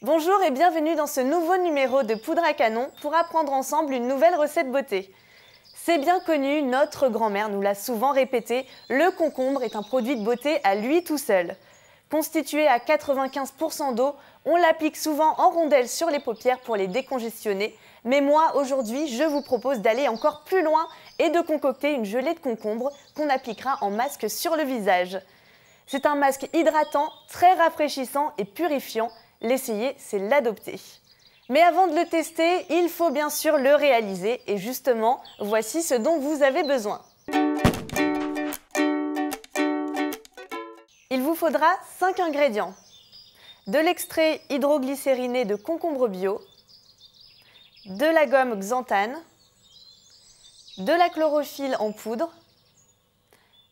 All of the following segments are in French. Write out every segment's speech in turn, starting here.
Bonjour et bienvenue dans ce nouveau numéro de Poudre à Canon pour apprendre ensemble une nouvelle recette beauté. C'est bien connu, notre grand-mère nous l'a souvent répété, le concombre est un produit de beauté à lui tout seul. Constitué à 95% d'eau, on l'applique souvent en rondelles sur les paupières pour les décongestionner. Mais moi, aujourd'hui, je vous propose d'aller encore plus loin et de concocter une gelée de concombre qu'on appliquera en masque sur le visage. C'est un masque hydratant, très rafraîchissant et purifiant. L'essayer, c'est l'adopter. Mais avant de le tester, il faut bien sûr le réaliser et justement, voici ce dont vous avez besoin. Il vous faudra 5 ingrédients. De l'extrait hydroglycériné de concombre bio, de la gomme xanthane, de la chlorophylle en poudre,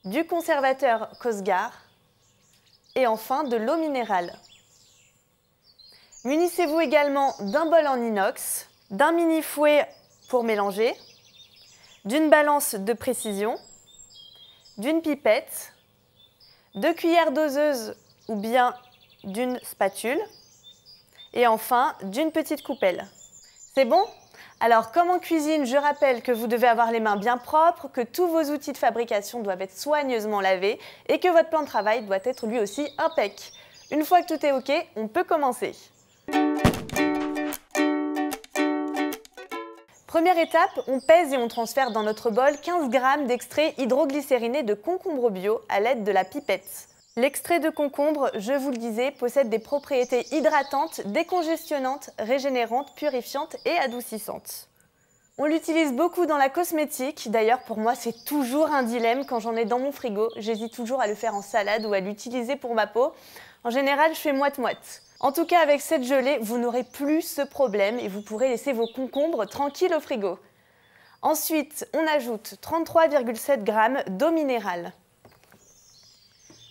du conservateur Cosgar et enfin de l'eau minérale. Munissez-vous également d'un bol en inox, d'un mini fouet pour mélanger, d'une balance de précision, d'une pipette, 2 cuillères doseuses ou bien d'une spatule et enfin d'une petite coupelle. C'est bon? Alors comme en cuisine, je rappelle que vous devez avoir les mains bien propres, que tous vos outils de fabrication doivent être soigneusement lavés et que votre plan de travail doit être lui aussi impec. Une fois que tout est OK, on peut commencer. Première étape, on pèse et on transfère dans notre bol 15 g d'extrait hydroglycériné de concombre bio à l'aide de la pipette. L'extrait de concombre, je vous le disais, possède des propriétés hydratantes, décongestionnantes, régénérantes, purifiantes et adoucissantes. On l'utilise beaucoup dans la cosmétique, d'ailleurs pour moi c'est toujours un dilemme quand j'en ai dans mon frigo, j'hésite toujours à le faire en salade ou à l'utiliser pour ma peau. En général, je fais moite-moite. En tout cas, avec cette gelée, vous n'aurez plus ce problème et vous pourrez laisser vos concombres tranquilles au frigo. Ensuite, on ajoute 33,7 g d'eau minérale.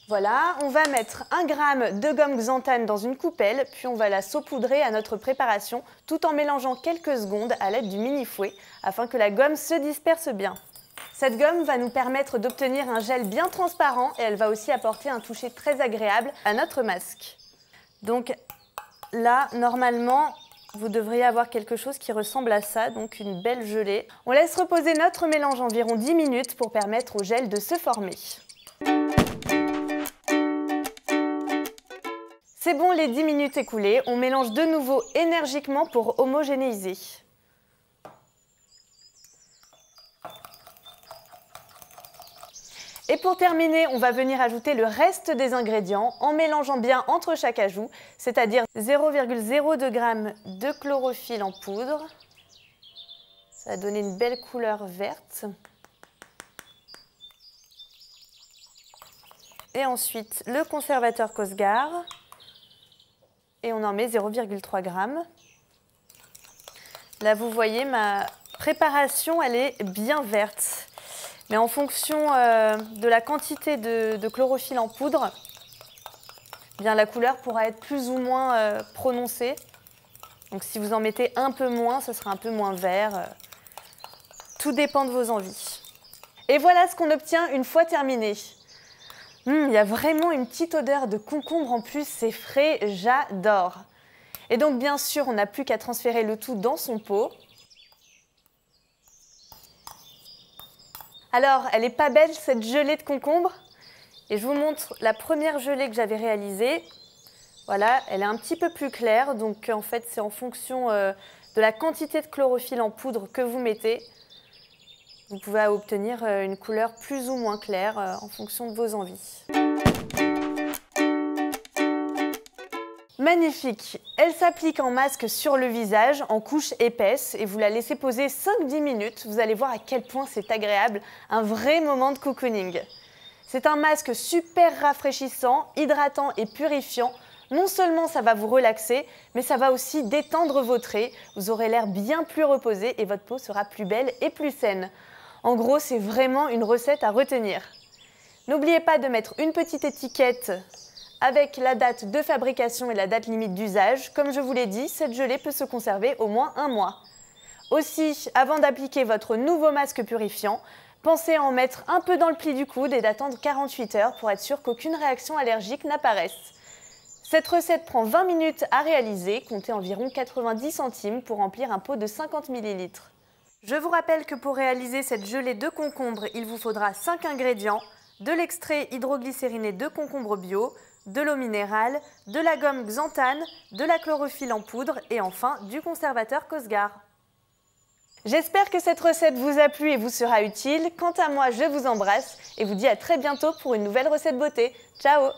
Voilà, on va mettre 1 g de gomme xanthane dans une coupelle, puis on va la saupoudrer à notre préparation tout en mélangeant quelques secondes à l'aide du mini fouet afin que la gomme se disperse bien. Cette gomme va nous permettre d'obtenir un gel bien transparent et elle va aussi apporter un toucher très agréable à notre masque. Donc là, normalement, vous devriez avoir quelque chose qui ressemble à ça, donc une belle gelée. On laisse reposer notre mélange environ 10 minutes pour permettre au gel de se former. C'est bon, les 10 minutes écoulées, on mélange de nouveau énergiquement pour homogénéiser. Et pour terminer, on va venir ajouter le reste des ingrédients en mélangeant bien entre chaque ajout, c'est-à-dire 0,02 g de chlorophylle en poudre. Ça va donner une belle couleur verte. Et ensuite, le conservateur Cosgar. Et on en met 0,3 g. Là, vous voyez, ma préparation, elle est bien verte. Mais en fonction de la quantité de chlorophylle en poudre, bien, la couleur pourra être plus ou moins prononcée. Donc si vous en mettez un peu moins, ce sera un peu moins vert. Tout dépend de vos envies. Et voilà ce qu'on obtient une fois terminé. Il y a vraiment une petite odeur de concombre en plus, c'est frais, j'adore. Et donc bien sûr, on n'a plus qu'à transférer le tout dans son pot. Alors, elle n'est pas belle cette gelée de concombre? Et je vous montre la première gelée que j'avais réalisée. Voilà, elle est un petit peu plus claire, donc en fait c'est en fonction de la quantité de chlorophylle en poudre que vous mettez. Vous pouvez obtenir une couleur plus ou moins claire en fonction de vos envies. Magnifique! Elle s'applique en masque sur le visage, en couche épaisse, et vous la laissez poser 5-10 minutes. Vous allez voir à quel point c'est agréable, un vrai moment de cocooning. C'est un masque super rafraîchissant, hydratant et purifiant. Non seulement ça va vous relaxer, mais ça va aussi détendre vos traits. Vous aurez l'air bien plus reposé et votre peau sera plus belle et plus saine. En gros, c'est vraiment une recette à retenir. N'oubliez pas de mettre une petite étiquette avec la date de fabrication et la date limite d'usage. Comme je vous l'ai dit, cette gelée peut se conserver au moins 1 mois. Aussi, avant d'appliquer votre nouveau masque purifiant, pensez à en mettre un peu dans le pli du coude et d'attendre 48 heures pour être sûr qu'aucune réaction allergique n'apparaisse. Cette recette prend 20 minutes à réaliser, comptez environ 90 centimes pour remplir un pot de 50 ml. Je vous rappelle que pour réaliser cette gelée de concombre, il vous faudra 5 ingrédients, de l'extrait hydroglycériné de concombre bio, de l'eau minérale, de la gomme xanthane, de la chlorophylle en poudre et enfin du conservateur Cosgar. J'espère que cette recette vous a plu et vous sera utile. Quant à moi, je vous embrasse et vous dis à très bientôt pour une nouvelle recette beauté. Ciao!